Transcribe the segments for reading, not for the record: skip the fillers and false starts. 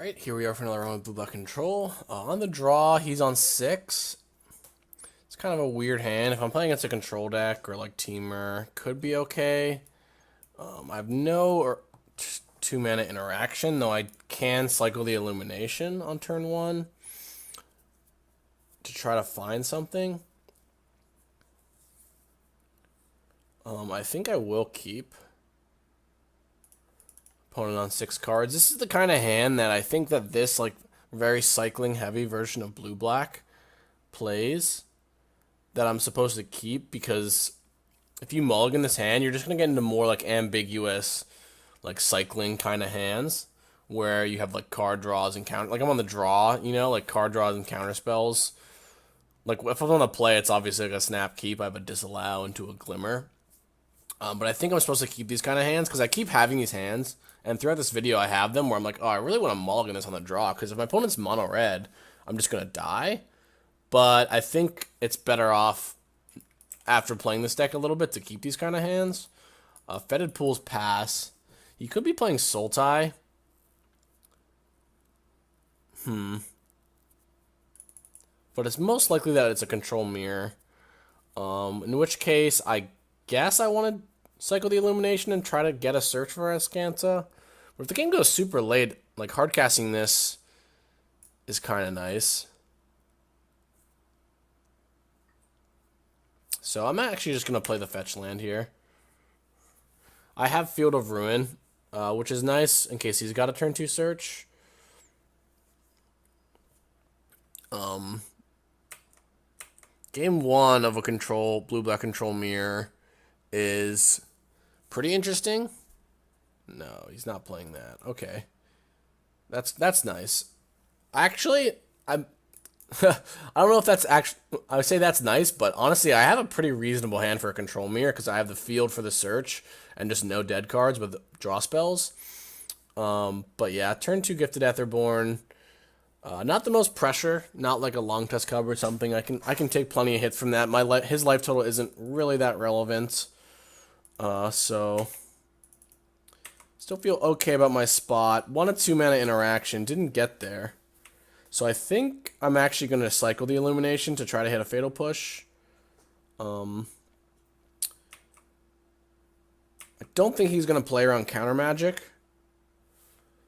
Alright, here we are for another round of Blue Black Control. On the draw, he's on 6. It's kind of a weird hand. If I'm playing against a control deck or like Teamer, could be okay. I have no 2-mana interaction, though I can cycle the Illumination on turn 1 to try to find something. I think I will keep. Opponent on 6 cards. This is the kind of hand that I think that this like very cycling heavy version of blue black plays that I'm supposed to keep, because if you mulligan this hand, you're just gonna get into more like ambiguous like cycling kind of hands where you have like card draws and counter, like I'm on the draw, you know, like card draws and counter spells. Like if I'm on the play, it's obviously like a snap keep. I have a disallow into a glimmer. But I think I'm supposed to keep these kind of hands because I keep having these hands, and throughout this video I have them where I'm like, oh, I really want to mulligan this on the draw because if my opponent's mono red, I'm just going to die. But I think it's better off after playing this deck a little bit to keep these kind of hands. Fetid Pools pass. He could be playing Sultai. But it's most likely that it's a control mirror. In which case, I guess I want to cycle the Illumination and try to get a search for Azcanta. But if the game goes super late, like hardcasting this is kind of nice. So I'm actually just going to play the fetch land here. I have Field of Ruin, which is nice in case he's got a turn 2 search. Game 1 of a control blue-black control mirror is pretty interesting. No, he's not playing that. Okay. That's nice. Actually, I don't know if that's actually, I would say that's nice, but honestly, I have a pretty reasonable hand for a control mirror because I have the field for the search and just no dead cards with draw spells. But yeah, turn 2 Gifted Etherborn. Not the most pressure, not like a long test cover or something. I can take plenty of hits from that. His life total isn't really that relevant. So still feel okay about my spot. 1 2 mana interaction, didn't get there. So I think I'm actually going to cycle the Illumination to try to hit a Fatal Push. I don't think he's going to play around Counter Magic.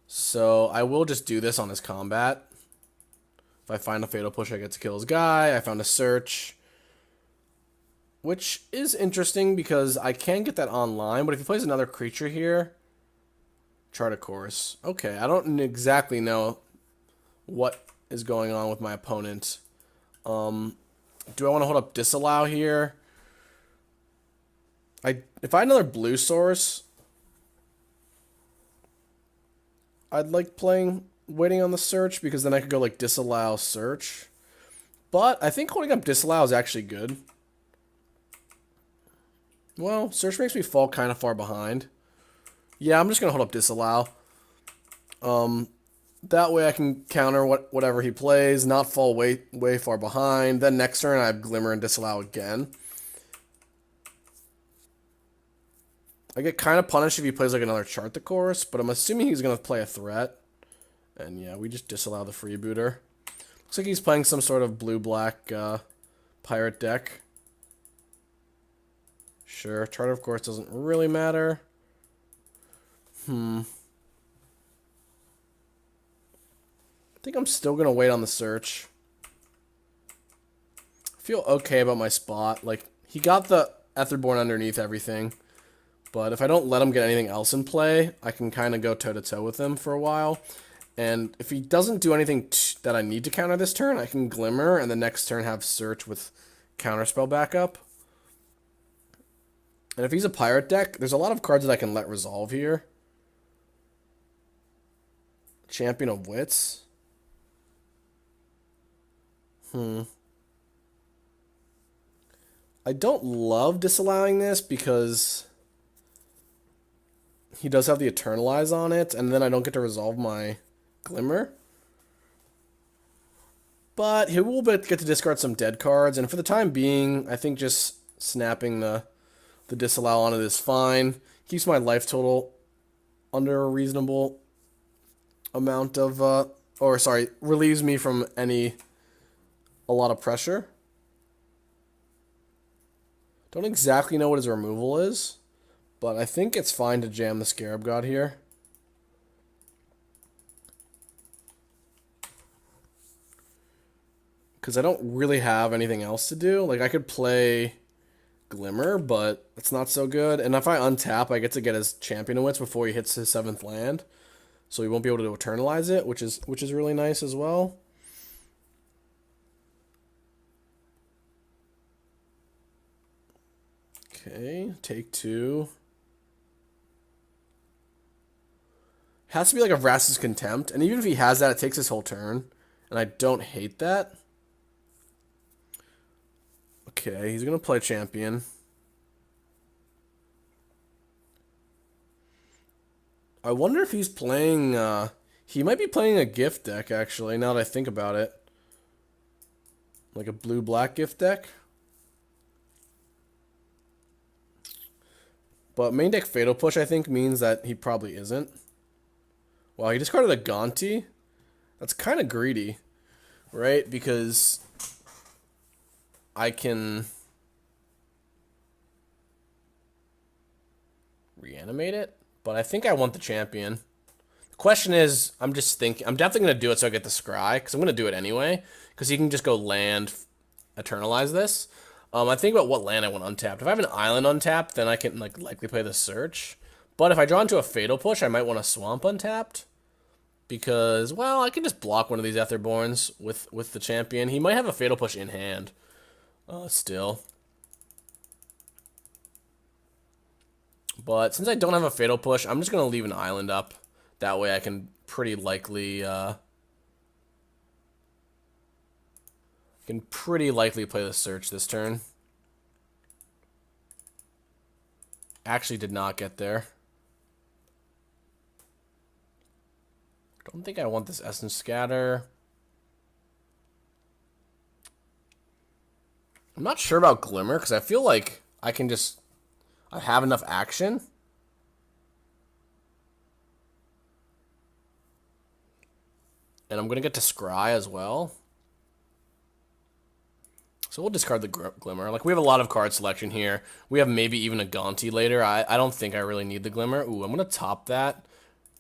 So I will just do this on his combat. If I find a Fatal Push, I get to kill his guy. I found a Search, which is interesting because I can get that online, but if he plays another creature here, Chart a Course. Okay, I don't exactly know what is going on with my opponent. Do I want to hold up Disallow here? If I had another blue source, I'd like waiting on the search because then I could go like Disallow Search. But I think holding up Disallow is actually good. Well, Search makes me fall kind of far behind. Yeah, I'm just going to hold up Disallow. That way I can counter whatever he plays, not fall way far behind. Then next turn I have Glimmer and Disallow again. I get kind of punished if he plays like another Chart the Course, but I'm assuming he's going to play a threat. And yeah, we just disallow the Freebooter. Looks like he's playing some sort of blue-black pirate deck. Sure, Charter of Course doesn't really matter. I think I'm still going to wait on the search. I feel okay about my spot. Like, he got the Etherborn underneath everything. But if I don't let him get anything else in play, I can kind of go toe-to-toe with him for a while. And if he doesn't do anything that I need to counter this turn, I can Glimmer, and the next turn have Search with Counterspell backup. And if he's a pirate deck, there's a lot of cards that I can let resolve here. Champion of Wits. I don't love disallowing this because he does have the Eternalize on it, and then I don't get to resolve my Glimmer. But he will get to discard some dead cards, and for the time being, I think just snapping the disallow on it is fine. Keeps my life total under a reasonable amount of, or sorry, relieves me from a lot of pressure. Don't exactly know what his removal is, but I think it's fine to jam the Scarab God here. Because I don't really have anything else to do. Like, I could play Glimmer, but it's not so good. And if I untap, I get to get his Champion of Wits before he hits his 7th land. So he won't be able to eternalize it, which is really nice as well. Okay, take 2. Has to be like a Vraska's Contempt, and even if he has that, it takes his whole turn, and I don't hate that. Okay, he's gonna play Champion. I wonder if he's playing, he might be playing a gift deck, actually, now that I think about it. Like a blue-black gift deck. But main deck Fatal Push, I think, means that he probably isn't. Wow, he discarded a Gonti? That's kind of greedy, right? Because I can reanimate it, but I think I want the Champion. The question is, I'm definitely going to do it so I get the Scry, because I'm going to do it anyway, because he can just go land, eternalize this. I think about what land I want untapped. If I have an island untapped, then I can likely play the Search. But if I draw into a Fatal Push, I might want a Swamp untapped. Because, well, I can just block one of these Etherborns with the Champion. He might have a Fatal Push in hand still. But since I don't have a Fatal Push, I'm just going to leave an island up. That way I can pretty likely play the Search this turn. Actually did not get there. Don't think I want this Essence Scatter. I'm not sure about Glimmer, because I feel like I have enough action. And I'm going to get to Scry as well. So we'll discard the Glimmer. Like, we have a lot of card selection here. We have maybe even a Gonti later. I don't think I really need the Glimmer. Ooh, I'm going to top that.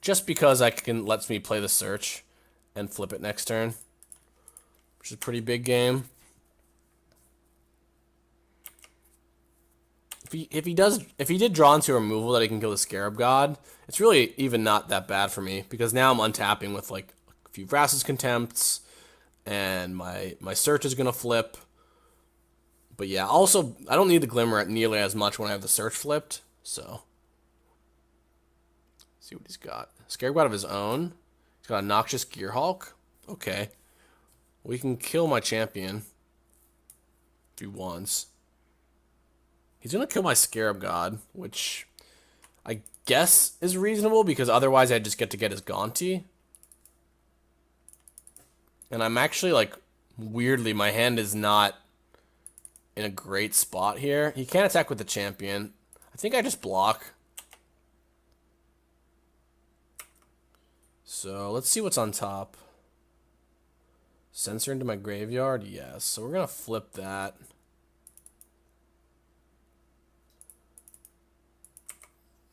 Just because lets me play the Search and flip it next turn. Which is a pretty big game. If he did draw into a removal that he can kill the Scarab God, it's really even not that bad for me. Because now I'm untapping with like a few Vraska's Contempts. And my Search is going to flip. But yeah, also, I don't need the Glimmer nearly as much when I have the Search flipped. So, let's see what he's got. Scarab God of his own. He's got a Noxious Gearhulk. Okay. We can kill my Champion if he wants. He's going to kill my Scarab God, which I guess is reasonable because otherwise I just get to get his Gonti. And I'm actually, like, weirdly, my hand is not in a great spot here. He can't attack with the Champion. I think I just block. So let's see what's on top. Censor into my graveyard? Yes. So we're going to flip that.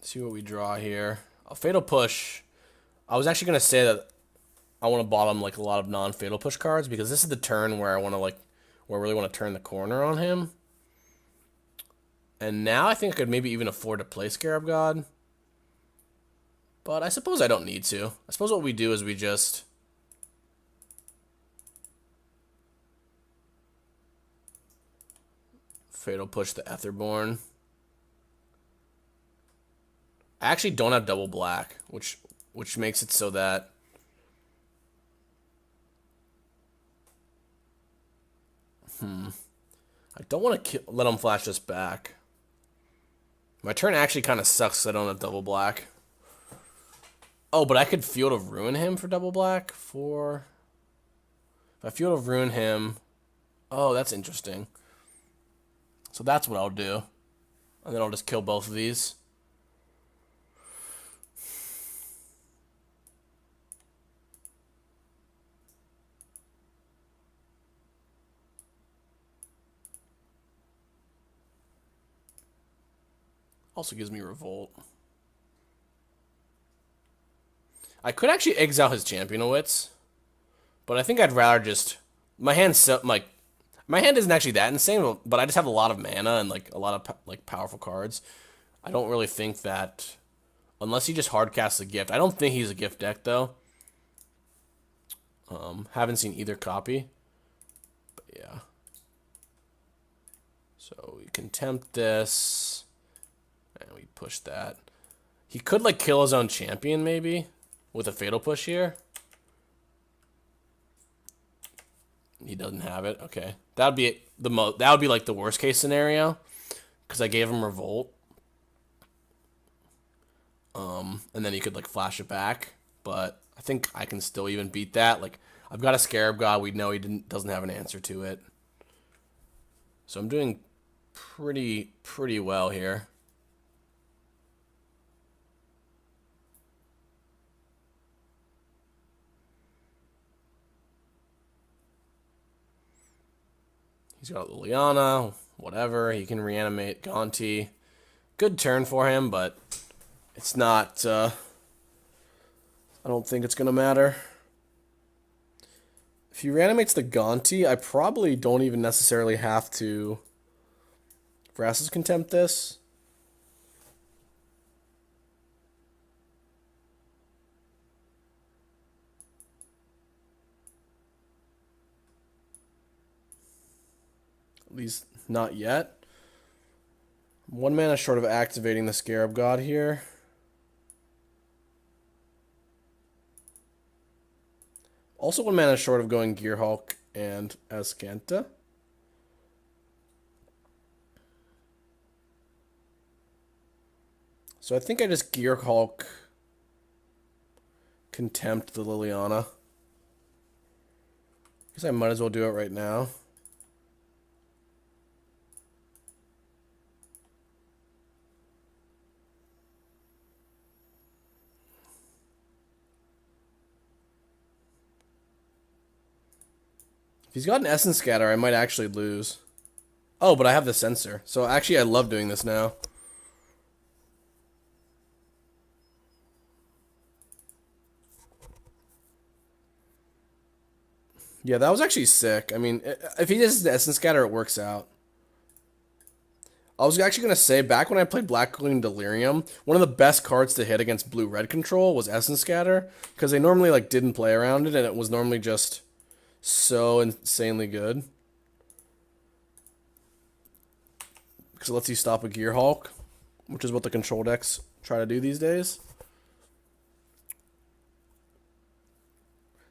See what we draw here. A Fatal Push. I was actually going to say that I want to bottom like a lot of non-Fatal Push cards because this is the turn where I want to where I really want to turn the corner on him. And now I think I could maybe even afford to play Scarab God. But I suppose I don't need to. I suppose what we do is we just Fatal Push the Etherborn. I actually don't have double black, which makes it so that I don't want to let him flash this back. My turn actually kind of sucks because I don't have double black. Oh, but I could Field of Ruin him for double black. If I Field of Ruin him... Oh, that's interesting. So that's what I'll do. And then I'll just kill both of these. Also gives me Revolt. I could actually exile his Championowitz, but I think I'd rather just my hand's so like my hand isn't actually that insane, but I just have a lot of mana and like a lot of like powerful cards. I don't really think that unless he just hardcasts a gift. I don't think he's a gift deck though. Haven't seen either copy, but yeah. So we contempt this, and we push that. He could like kill his own champion maybe with a fatal push here. He doesn't have it. Okay, that would be that would be like the worst case scenario, because I gave him Revolt. And then he could like flash it back, but I think I can still even beat that. Like I've got a Scarab God. We know he doesn't have an answer to it, so I'm doing pretty well here. He's got Liliana, whatever. He can reanimate Gonti. Good turn for him, but it's not. I don't think it's gonna matter. If he reanimates the Gonti, I probably don't even necessarily have to Vraska's Contempt this. At least not yet. 1 mana short of activating the Scarab God here. Also 1 mana short of going Gearhulk and Azcanta. So I think I just Gearhulk Contempt the Liliana. Guess I might as well do it right now. If he's got an Essence Scatter, I might actually lose. Oh, but I have the Censor. So actually I love doing this now. Yeah, that was actually sick. I mean, if he does the Essence Scatter, it works out. I was actually going to say, back when I played Black Queen Delirium, one of the best cards to hit against blue-red control was Essence Scatter, because they normally like didn't play around it, and it was normally just so insanely good. Because it lets you stop a Gearhulk, which is what the control decks try to do these days.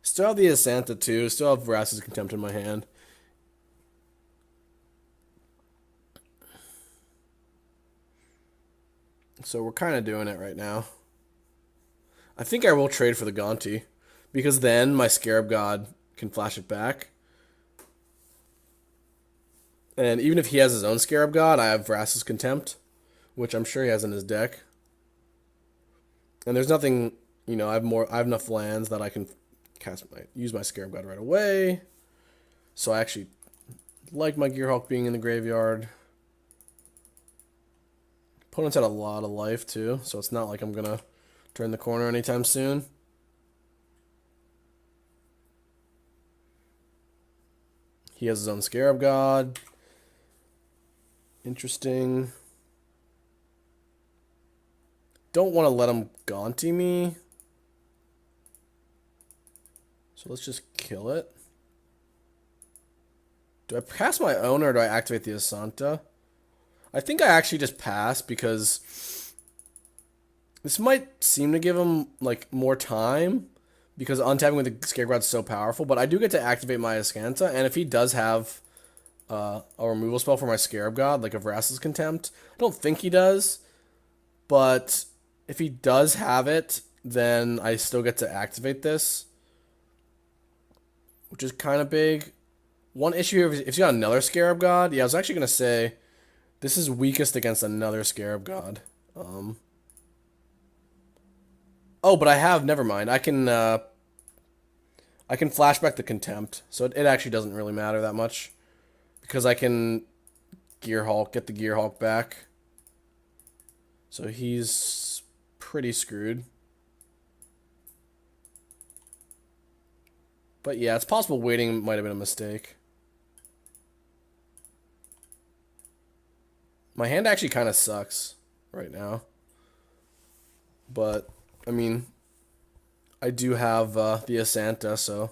Still have the Azcanta too. Still have Vraska's Contempt in my hand. So we're kind of doing it right now. I think I will trade for the Gonti, because then my Scarab God can flash it back. And even if he has his own Scarab God, I have Vraska's Contempt, which I'm sure he has in his deck. And there's nothing, you know, I have enough lands that I can use my Scarab God right away. So I actually like my Gearhulk being in the graveyard. Opponent's had a lot of life too, so it's not like I'm gonna turn the corner anytime soon. He has his own Scarab God. Interesting. Don't want to let him Gonti me. So let's just kill it. Do I pass my own or do I activate the Azcanta? I think I actually just pass, because this might seem to give him like more time, because untapping with the Scarab God is so powerful, but I do get to activate my Azcanta, and if he does have a removal spell for my Scarab God, like a Vraska's Contempt, I don't think he does, but if he does have it, then I still get to activate this, which is kind of big. One issue here, if he's got another Scarab God, yeah, I was actually going to say, this is weakest against another Scarab God. Oh, but I have, never mind. I can flash back the Contempt, so it actually doesn't really matter that much, because I can get the Gearhulk back. So he's pretty screwed. But yeah, it's possible waiting might have been a mistake. My hand actually kind of sucks right now. But, I mean, I do have the Azcanta, so.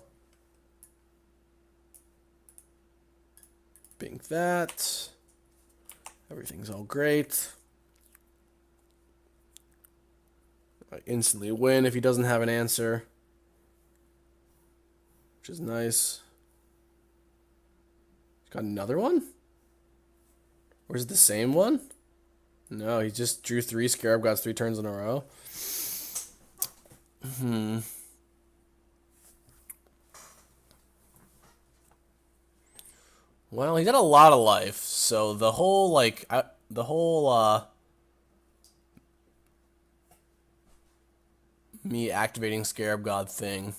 Bink that. Everything's all great. I instantly win if he doesn't have an answer, which is nice. He's got another one? Or is it the same one? No, he just drew 3 Scarab Gods 3 turns in a row. Well, he got a lot of life, so the whole, like, me activating Scarab God thing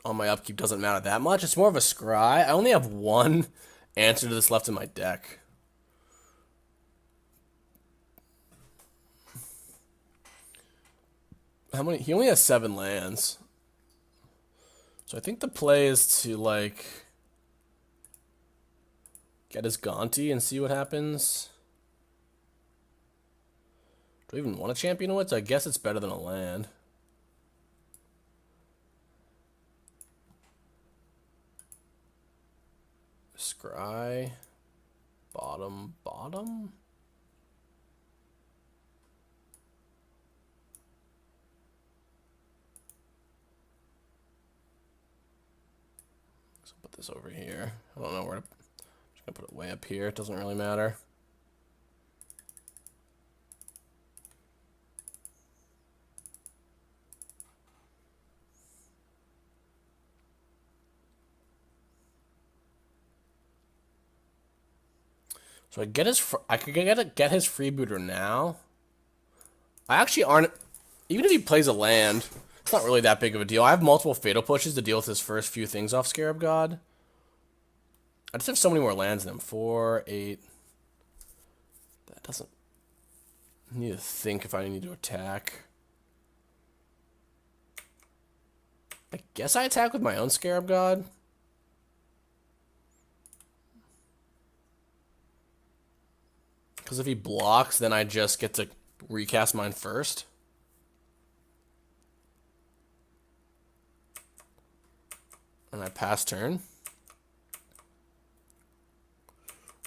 on my upkeep doesn't matter that much. It's more of a scry. I only have 1 answer to this left in my deck. How many? He only has 7 lands. So I think the play is to, like, get his Gonti and see what happens. Do I even want a Champion of Wits? I guess it's better than a land. Scry. Bottom. So put this over here. I don't know where to. I'm just gonna put it way up here. It doesn't really matter. So I get his. I could get his freebooter now. I actually aren't. Even if he plays a land, it's not really that big of a deal. I have multiple fatal pushes to deal with his first few things off Scarab God. I just have so many more lands in him. 4, 8. That doesn't. I need to think if I need to attack. I guess I attack with my own Scarab God. Because if he blocks, then I just get to recast mine first. And I pass turn.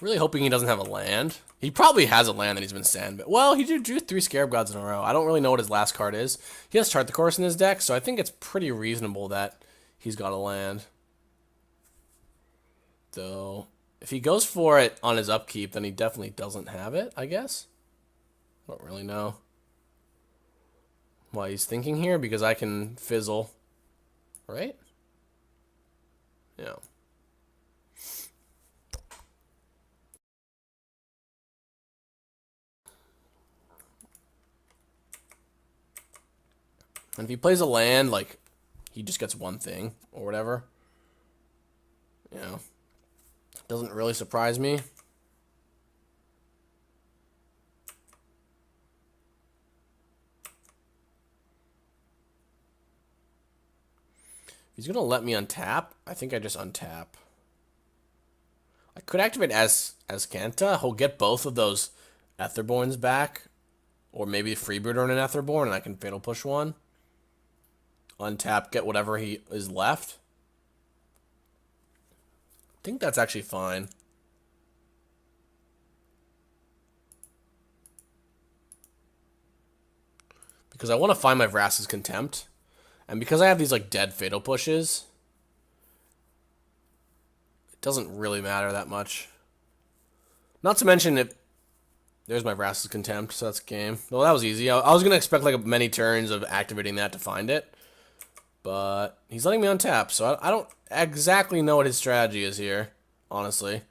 Really hoping he doesn't have a land. He probably has a land that he's been sandbagged. Well, he drew 3 Scarab Gods in a row. I don't really know what his last card is. He has Chart the Course in his deck, so I think it's pretty reasonable that he's got a land. Though, if he goes for it on his upkeep, then he definitely doesn't have it, I guess. I don't really know why he's thinking here, because I can fizzle. Right? Yeah. And if he plays a land, like, he just gets 1 thing or whatever. You know, doesn't really surprise me. If he's gonna let me untap, I think I just untap. I could activate Azcanta. He'll get both of those Etherborns back, or maybe Freebooter and an Etherborn, and I can Fatal Push 1. Untap, get whatever he is left. I think that's actually fine. Because I want to find my Vraska's Contempt. And because I have these, like, dead Fatal Pushes, it doesn't really matter that much. Not to mention it. There's my Vraska's Contempt, so that's game. Well, that was easy. I was going to expect, like, many turns of activating that to find it. But he's letting me untap, so I don't exactly know what his strategy is here, honestly.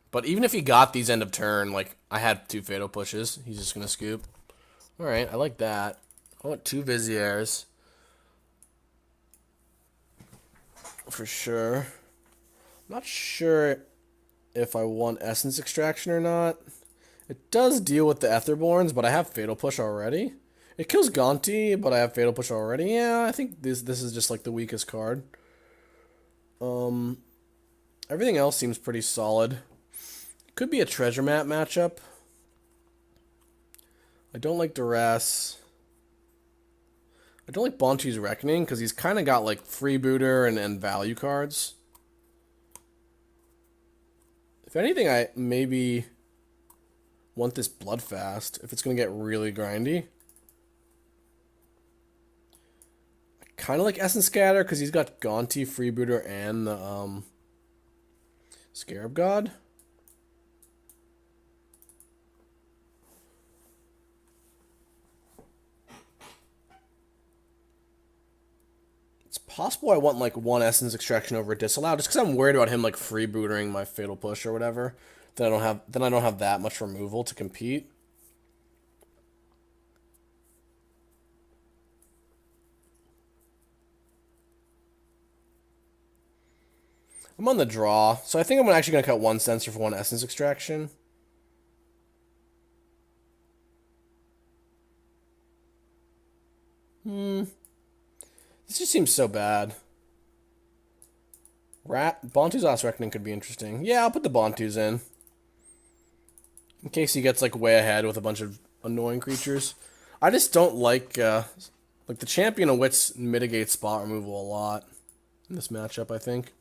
But even if he got these end of turn, like, I had 2 Fatal Pushes. He's just going to scoop. Alright, I like that. I want 2 Viziers. For sure. Not sure if I want Essence Extraction or not. It does deal with the Etherborns, but I have Fatal Push already. It kills Gonti, but I have Fatal Push already. Yeah, I think this is just like the weakest card. Everything else seems pretty solid. Could be a treasure map matchup. I don't like Duress. I don't like Bonti's Reckoning because he's kind of got like Freebooter and value cards. If anything, I maybe want this Bloodfast if it's going to get really grindy. I kind of like Essence Scatter because he's got Gonti, Freebooter, and the Scarab God. It's possible I want like one Essence Extraction over a Disallow just because I'm worried about him like freebootering my Fatal Push or whatever. Then I don't have that much removal to compete. I'm on the draw, so I think I'm actually going to cut one Sensor for one Essence Extraction. This just seems so bad. Bontu's Last Reckoning could be interesting. Yeah, I'll put the Bontus in case he gets like way ahead with a bunch of annoying creatures. I just don't like the Champion of Wits mitigates spot removal a lot in this matchup, I think.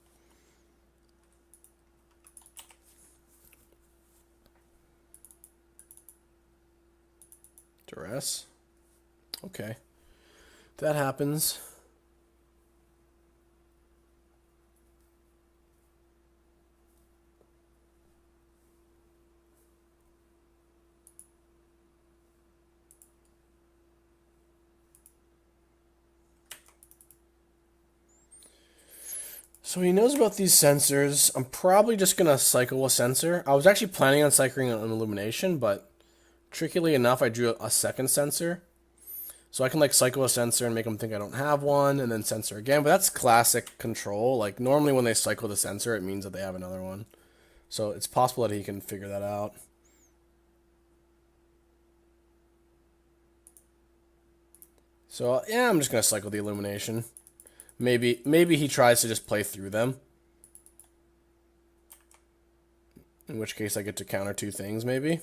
Duress. Okay. That happens. So he knows about these sensors. I'm probably just going to cycle a sensor. I was actually planning on cycling an illumination, but trickily enough, I drew a second sensor. So I can like cycle a sensor and make them think I don't have one, and then sensor again. But that's classic control. Like normally when they cycle the sensor, it means that they have another one. So it's possible that he can figure that out. So yeah, I'm just going to cycle the illumination. Maybe he tries to just play through them. In which case I get to counter two things, maybe.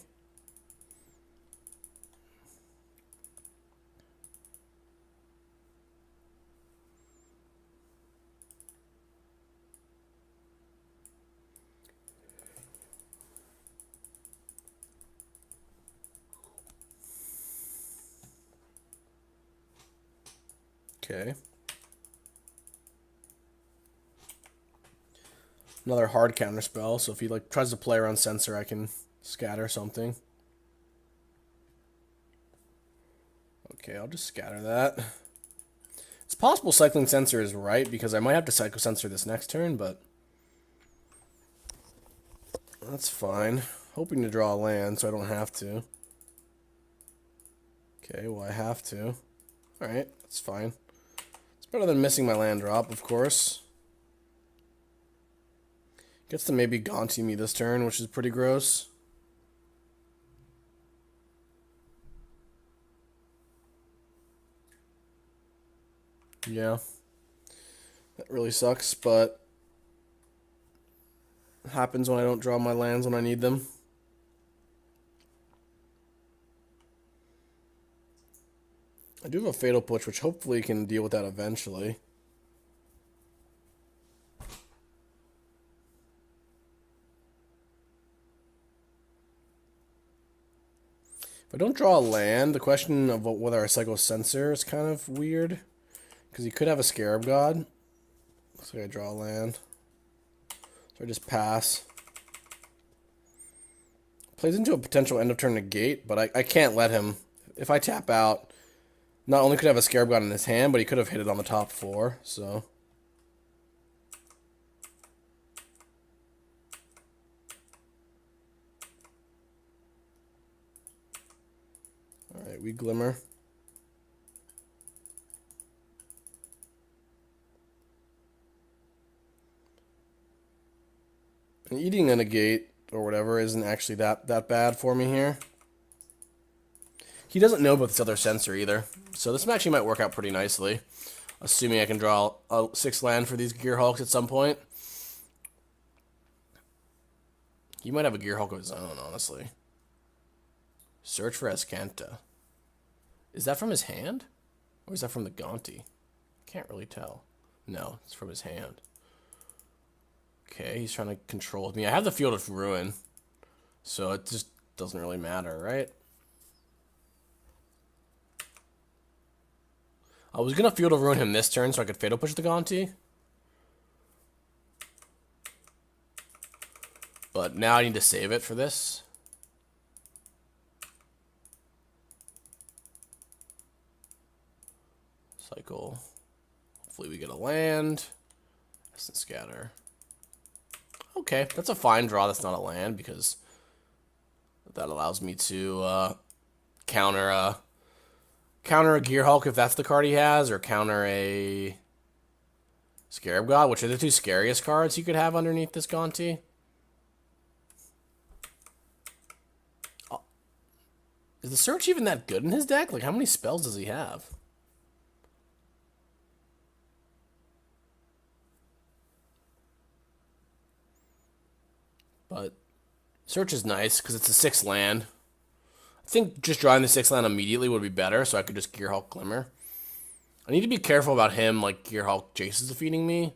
Okay. Another hard counter spell, so if he like tries to play around sensor, I can scatter something. Okay, I'll just scatter that. It's possible cycling sensor is right because I might have to cycle sensor this next turn, but that's fine. Hoping to draw a land so I don't have to. Okay, well I have to. Alright, that's fine. It's better than missing my land drop, of course. Gets to maybe Gonti me this turn, which is pretty gross. Yeah. That really sucks, but it happens when I don't draw my lands when I need them. I do have a Fatal Push, which hopefully can deal with that eventually. If I don't draw a land, the question of whether I cycle Sensor is kind of weird. Because he could have a Scarab God. Looks like I draw a land. So I just pass. Plays into a potential end of turn negate, but I can't let him. If I tap out, not only could I have a Scarab God in his hand, but he could have hit it on the top four, so. Alright, we Glimmer. And eating a negate or whatever isn't actually that bad for me here. He doesn't know about this other sensor either, so this actually might work out pretty nicely. Assuming I can draw a 6 land for these Gear Hulks at some point. He might have a Gear Hulk of his own, honestly. Search for Azcanta. Is that from his hand? Or is that from the Gonti? Can't really tell. No, it's from his hand. Okay, he's trying to control with me. I have the Field of Ruin, so it just doesn't really matter, right? I was going to Field of Ruin him this turn so I could Fatal Push the Gonti. But now I need to save it for this. Cycle. Hopefully we get a land. Essence Scatter. Okay, that's a fine draw. That's not a land because that allows me to counter a Gear Hulk if that's the card he has, or counter a Scarab God, which are the two scariest cards you could have underneath this Gonti. Is the search even that good in his deck? Like, how many spells does he have? But search is nice because it's a 6 land. I think just drawing the 6 land immediately would be better, so I could just Gear Hulk Glimmer. I need to be careful about him, like Gear Hulk Jace is defeating me.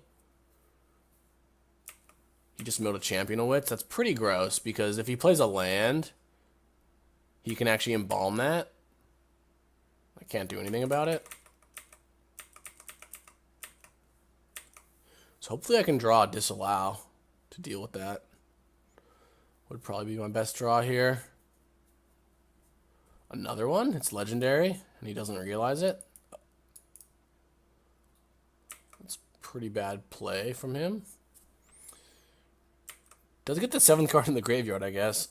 He just milled a Champion of Wits. That's pretty gross, because if he plays a land, he can actually embalm that. I can't do anything about it. So hopefully I can draw a Disallow to deal with that. Would probably be my best draw here. Another one. It's legendary, and he doesn't realize it. That's pretty bad play from him. Does get the 7th card in the graveyard, I guess.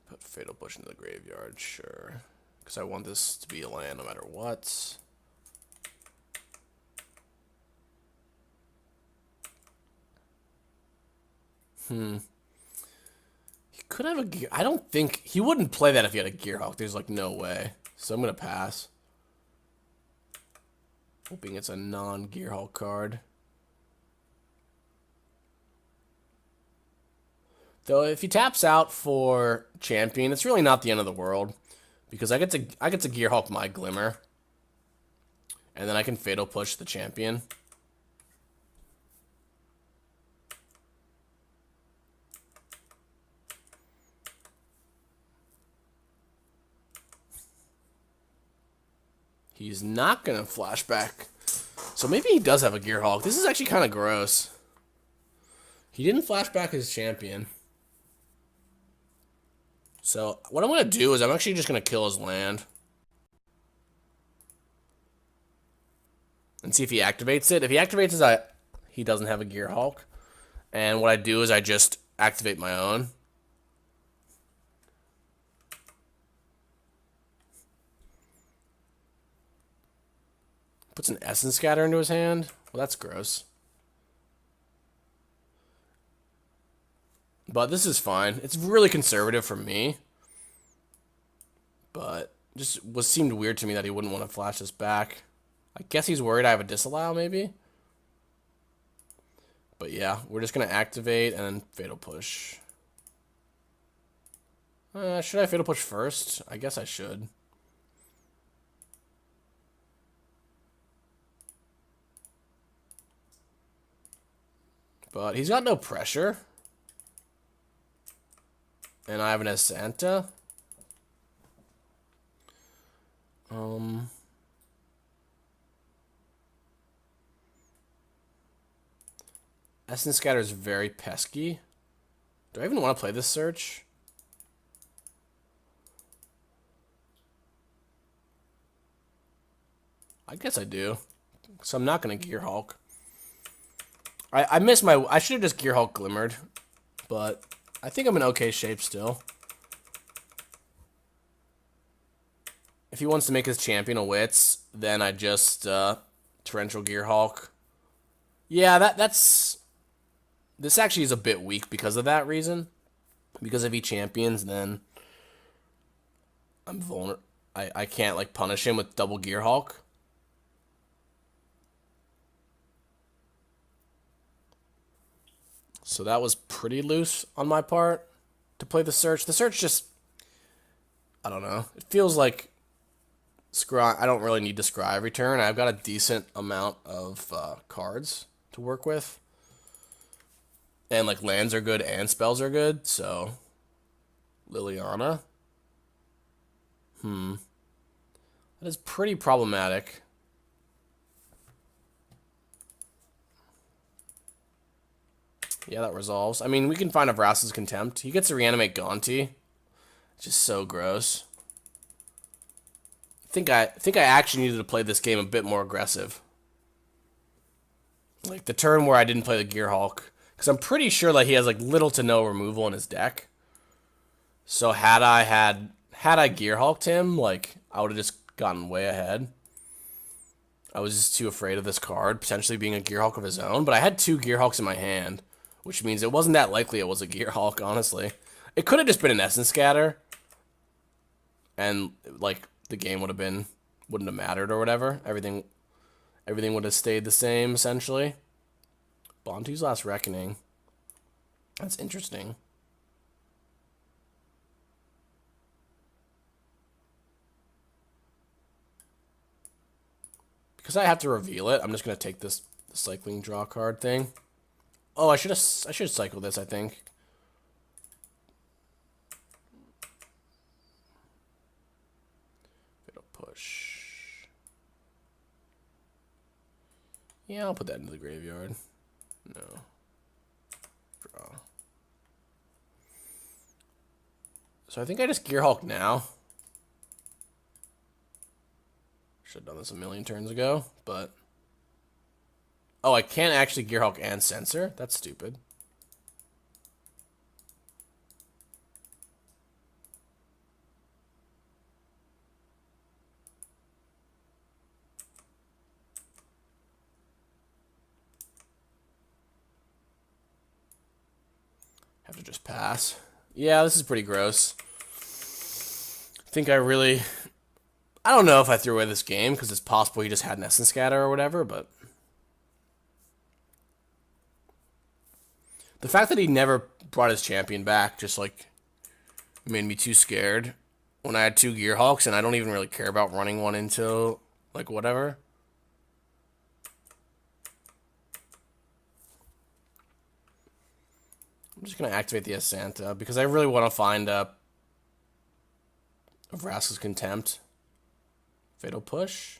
Put Fatal Push into the graveyard, sure. Because I want this to be a land no matter what. He could have a gear. I don't think he wouldn't play that if he had a Gear Hulk. There's like no way. So I'm gonna pass. Hoping it's a non-Gear Hulk card. Though if he taps out for Champion, it's really not the end of the world. Because I get to Gear Hulk my Glimmer. And then I can Fatal Push the Champion. He's not going to flashback. So maybe he does have a Gear Hulk. This is actually kind of gross. He didn't flashback his Champion. So what I'm going to do is I'm actually just going to kill his land. And see if he activates it. If he activates it, he doesn't have a Gear Hulk. And what I do is I just activate my own. Puts an Essence Scatter into his hand. Well, that's gross. But this is fine. It's really conservative for me. But just seemed weird to me that he wouldn't want to flash this back. I guess he's worried I have a Disallow, maybe. But yeah, we're just going to activate and then Fatal Push. Should I Fatal Push first? I guess I should. But he's got no pressure. And I have an Azcanta. Essence Scatter is very pesky. Do I even want to play this search? I guess I do. So I'm not going to Gear Hulk. I missed my... I should have just Gear Hulk Glimmered. But I think I'm in okay shape still. If he wants to make his Champion of Wits, then I just Torrential Gearhulk. Yeah, that's... This actually is a bit weak because of that reason. Because if he champions, then I'm vulnerable. I can't, like, punish him with double Gearhulk. So that was pretty loose on my part to play the search. The search just... I don't know. It feels like... I don't really need to scry every turn. I've got a decent amount of cards to work with. And, like, lands are good and spells are good, so... Liliana. That is pretty problematic. Yeah, that resolves. I mean, we can find a Vraska's Contempt. He gets to reanimate Gaunty. It's just so gross. I think I actually needed to play this game a bit more aggressive. Like the turn where I didn't play the Gearhulk, because I'm pretty sure that he has like little to no removal in his deck. So had I Gearhulked him, like I would have just gotten way ahead. I was just too afraid of this card potentially being a Gearhulk of his own, but I had 2 Gearhulks in my hand, which means it wasn't that likely it was a Gearhulk, honestly. It could have just been an Essence Scatter, and like the game wouldn't have mattered or whatever. Everything would have stayed the same essentially. Bontu's Last Reckoning. That's interesting. Because I have to reveal it, I'm just gonna take the cycling draw card thing. Oh, I should cycle this, I think. Push. Yeah, I'll put that into the graveyard. No. Draw. So I think I just Gearhulk now. Should have done this a million turns ago, but... Oh, I can't actually Gearhulk and Censor? That's stupid. Have to just pass. Yeah, this is pretty gross. I think I don't know if I threw away this game, because it's possible he just had an Essence Scatter or whatever, but... The fact that he never brought his champion back just, like, made me too scared when I had 2 Gearhulks, and I don't even really care about running one into, like, whatever. I'm just going to activate the Azcanta, because I really want to find a Vraska's Contempt. Fatal Push.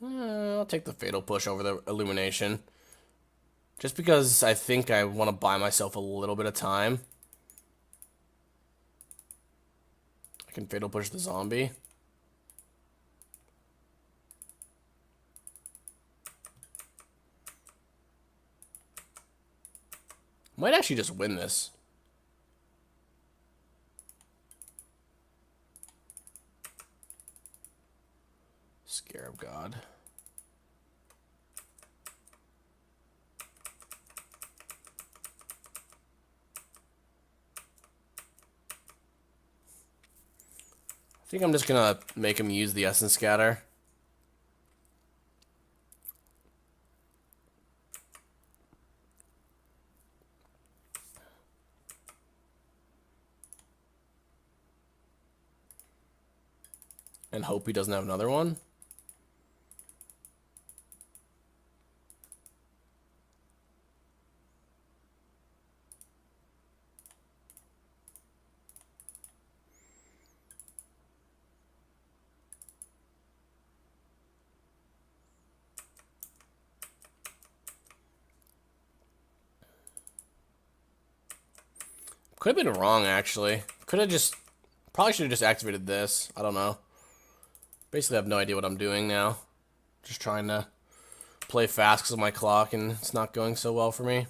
I'll take the Fatal Push over the Illumination. Just because I think I want to buy myself a little bit of time. I can Fatal Push the zombie. Might actually just win this. Scarab God. I think I'm just gonna make him use the Essence Scatter. And hope he doesn't have another one. Could have been wrong, actually. Could have just... Probably should have just activated this. I don't know. Basically, I have no idea what I'm doing now. Just trying to play fast because of my clock, and it's not going so well for me.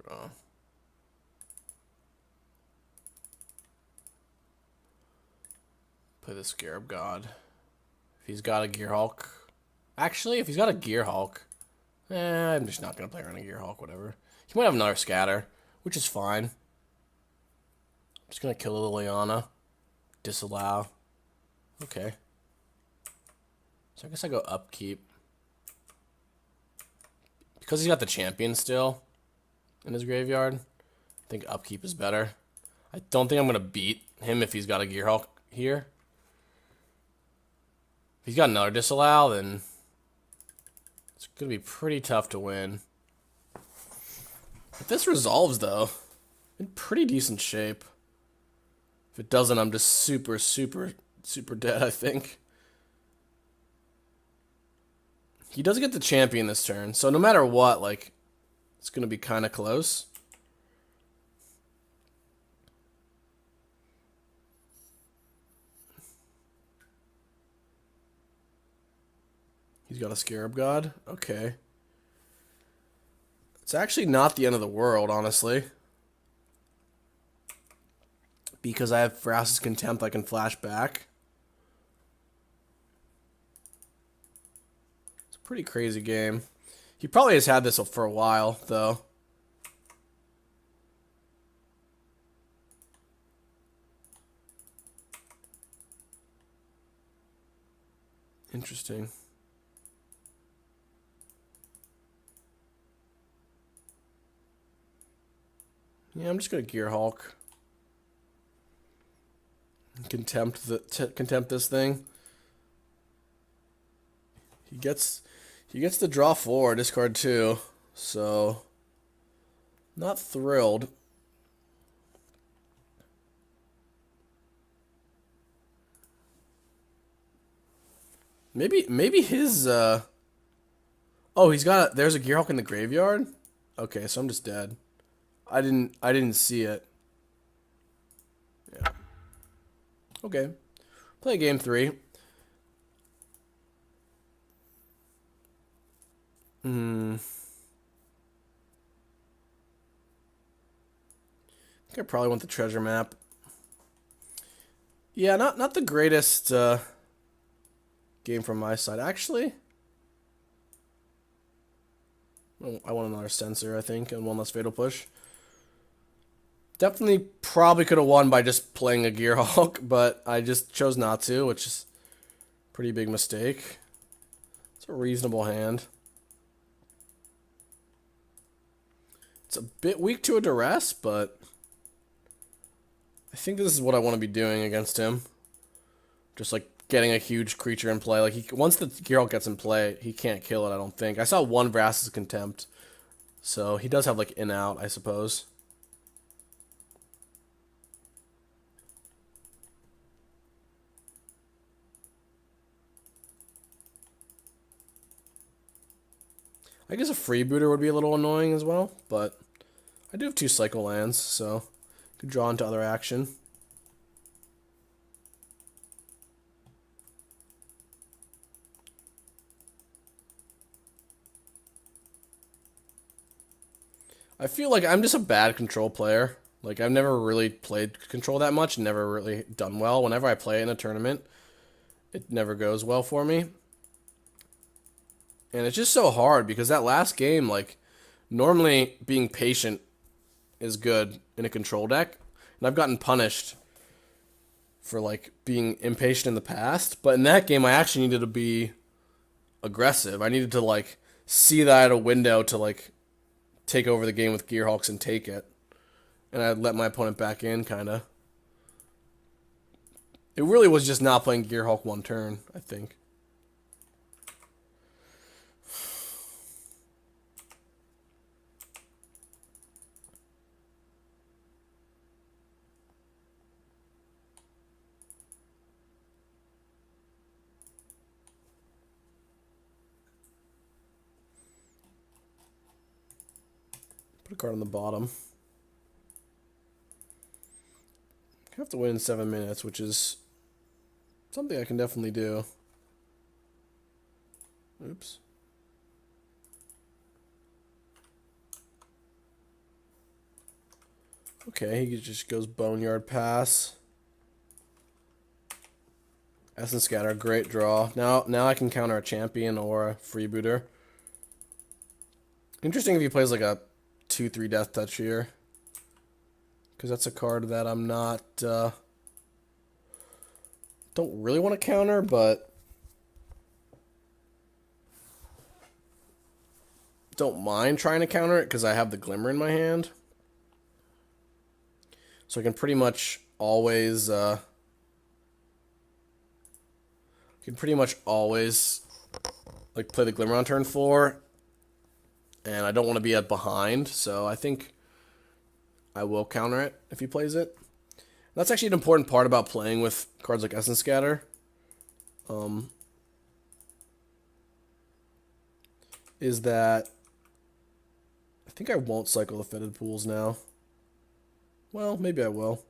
Draw. Play the Scarab God. If he's got a Gearhulk. Actually, if he's got a Gearhulk, I'm just not going to play around a Gearhulk, whatever. He might have another scatter, which is fine. I'm just going to kill the Liliana. Disallow. Okay. So I guess I go upkeep. Because he's got the champion still in his graveyard, I think upkeep is better. I don't think I'm going to beat him if he's got a Gearhulk here. If he's got another disallow, then it's going to be pretty tough to win. If this resolves, though, in pretty decent shape. If it doesn't, I'm just super, super, super dead, I think. He does get the champion this turn, so no matter what, like, it's going to be kind of close. He's got a Scarab God? Okay. It's actually not the end of the world, honestly. Because I have Vraska's Contempt, I can flash back. It's a pretty crazy game. He probably has had this for a while, though. Interesting. Yeah, I'm just gonna Gearhulk. Contempt this thing. He gets to draw 4, discard 2, so not thrilled. Maybe his oh, there's a Gearhulk in the graveyard? Okay, so I'm just dead. I didn't see it. Yeah. Okay. Play game 3. I think I probably want the treasure map. Yeah, not the greatest game from my side. Actually, I want another sensor, I think, and one less fatal push. Definitely probably could have won by just playing a Gearhulk, but I just chose not to, which is a pretty big mistake. It's a reasonable hand. It's a bit weak to a duress, but I think this is what I want to be doing against him. Just like getting a huge creature in play. Like once the Gearhulk gets in play, he can't kill it, I don't think. I saw one Vraska's Contempt, so he does have like in out, I suppose. I guess a freebooter would be a little annoying as well, but I do have 2 cycle lands, so I could draw into other action. I feel like I'm just a bad control player. Like, I've never really played control that much, never really done well. Whenever I play in a tournament, it never goes well for me. And it's just so hard because that last game, like, normally being patient is good in a control deck. And I've gotten punished for, like, being impatient in the past. But in that game, I actually needed to be aggressive. I needed to, like, see that I had a window to, like, take over the game with Gearhulks and take it. And I'd let my opponent back in, kind of. It really was just not playing Gearhulk one turn, I think. Put a card on the bottom. I have to win in 7 minutes, which is something I can definitely do. Oops. Okay, he just goes Boneyard Pass. Essence Scatter, great draw. Now I can counter a champion or a freebooter. Interesting if he plays like a 2/3 Death Touch here. Because that's a card that I'm not... don't really want to counter, but... don't mind trying to counter it because I have the Glimmer in my hand. So I can pretty much always... like play the Glimmer on turn 4. And I don't want to be behind, so I think I will counter it if he plays it. That's actually an important part about playing with cards like Essence Scatter. Is that I think I won't cycle the Fetid Pools now. Well, maybe I will.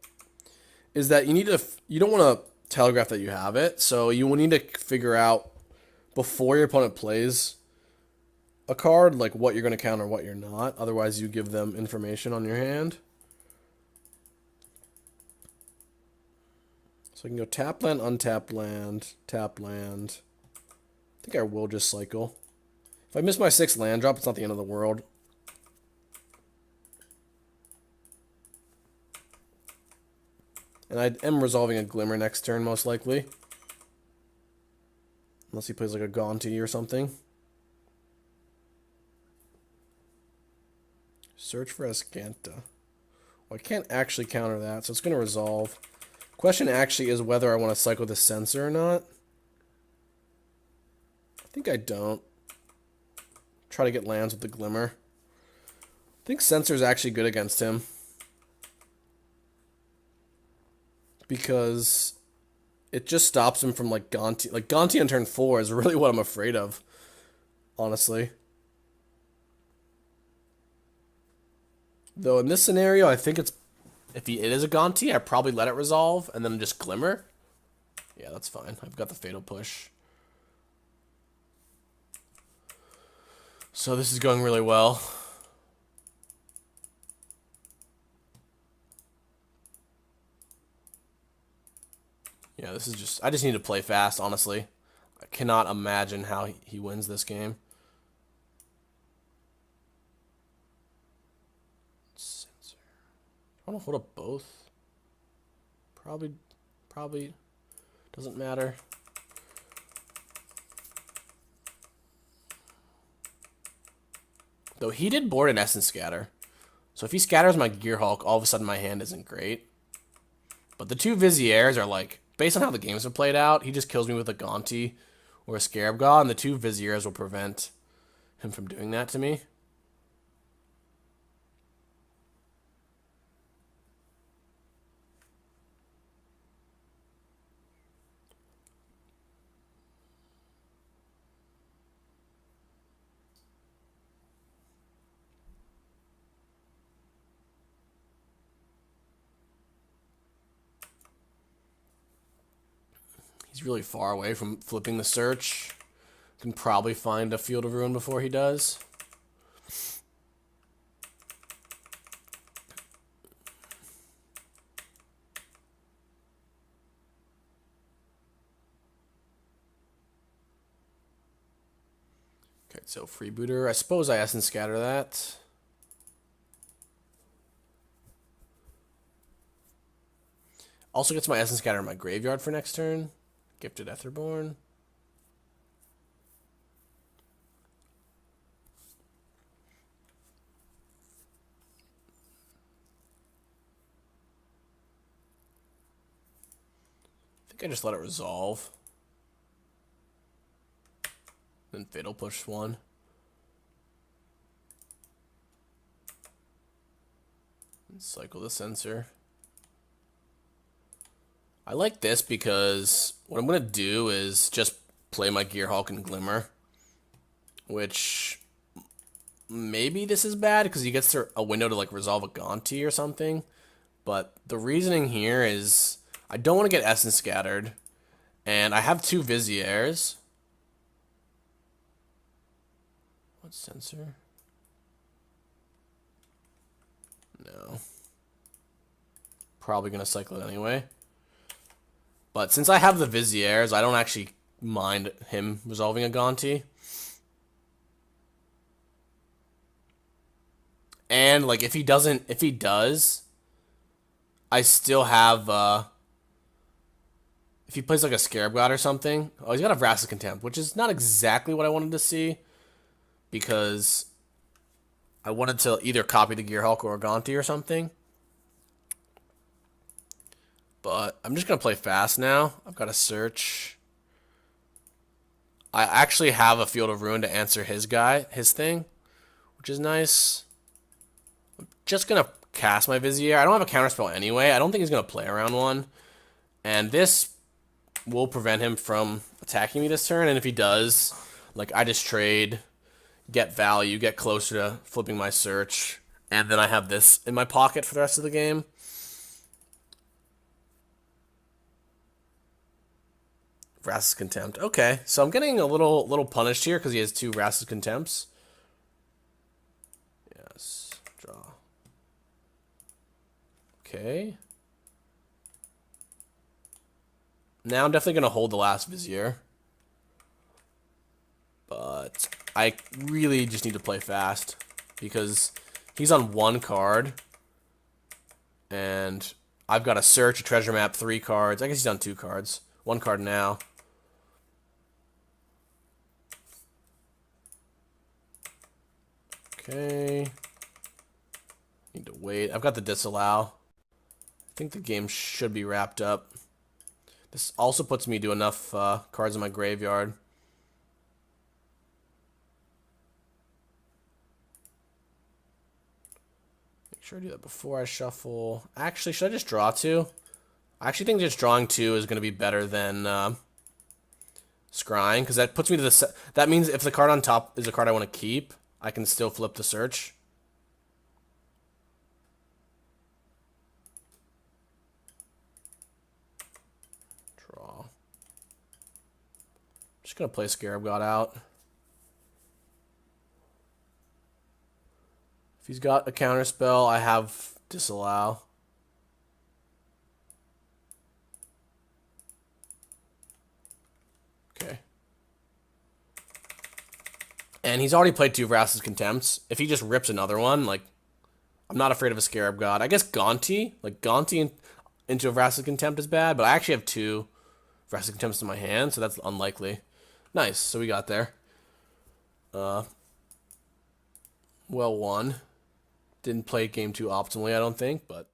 Is that you don't want to telegraph that you have it, so you will need to figure out before your opponent plays a card, like what you're going to counter and what you're not. Otherwise, you give them information on your hand. So I can go tap land, untap land, tap land. I think I will just cycle. If I miss my 6th land drop, it's not the end of the world. And I am resolving a Glimmer next turn, most likely. Unless he plays like a Gonti or something. Search for Azcanta. Well, I can't actually counter that, so it's going to resolve. Question actually is whether I want to cycle the Censor or not. I think I don't. Try to get lands with the Glimmer. I think Censor is actually good against him. Because it just stops him from like Gonti. Like Gonti on turn 4 is really what I'm afraid of. Honestly. Though in this scenario, I think it's... if it is a Gonti, I probably let it resolve and then just Glimmer. Yeah, that's fine. I've got the Fatal Push. So this is going really well. Yeah, this is just... I just need to play fast, honestly. I cannot imagine how he wins this game. Censor. I want to hold up both. Probably doesn't matter. Though he did board an Essence Scatter. So if he scatters my Gearhulk, all of a sudden my hand isn't great. But the 2 Viziers are like... based on how the games have played out, he just kills me with a Gonti or a Scarab God, and the 2 Viziers will prevent him from doing that to me. He's really far away from flipping the search. Can probably find a Field of Ruin before he does. Okay, so Freebooter. I suppose I Essence Scatter that. Also gets my Essence Scatter in my graveyard for next turn. Gifted Etherborn. I think I just let it resolve. Then Fatal Push 1. And cycle the Censor. I like this because what I'm going to do is just play my Gearhulk and Glimmer. Which, maybe this is bad because he gets a window to like resolve a Gonti or something. But the reasoning here is I don't want to get Essence Scattered. And I have 2 Viziers. What Censor? No. probably going to cycle it anyway. But since I have the Viziers, I don't actually mind him resolving a Gonti. And, like, if he does, I still have, if he plays, like, a Scarab God or something. Oh, he's got a Vraska's Contempt, which is not exactly what I wanted to see. Because I wanted to either copy the Gearhulk or a Gonti or something. But I'm just going to play fast now. I've got to search. I actually have a Field of Ruin to answer his thing, which is nice. I'm just going to cast my Vizier. I don't have a counterspell anyway. I don't think he's going to play around one. And this will prevent him from attacking me this turn. And if he does, like, I just trade, get value, get closer to flipping my search. And then I have this in my pocket for the rest of the game. Vraska's Contempt. Okay, so I'm getting a little punished here because he has 2 Vraska's Contempts. Yes, draw. Okay. Now I'm definitely going to hold the last Vizier. But I really just need to play fast because he's on 1 card. And I've got a search, a treasure map, 3 cards. I guess he's on 2 cards. 1 card now. Okay. Need to wait. I've got the disallow. I think the game should be wrapped up. This also puts me to enough cards in my graveyard. Make sure I do that before I shuffle. Actually, should I just draw 2? I actually think just drawing 2 is going to be better than scrying, because that puts me to the... That means if the card on top is a card I want to keep, I can still flip the search. Draw. Just going to play Scarab God out. If he's got a counterspell, I have disallow. Okay. And he's already played 2 Vraska's Contempts. If he just rips another one, like, I'm not afraid of a Scarab God. I guess Gonti, like, Gonti into a Vraska's Contempt is bad, but I actually have 2 Vraska's Contempts in my hand, so that's unlikely. Nice, so we got there. Well won. Didn't play game 2 optimally, I don't think, but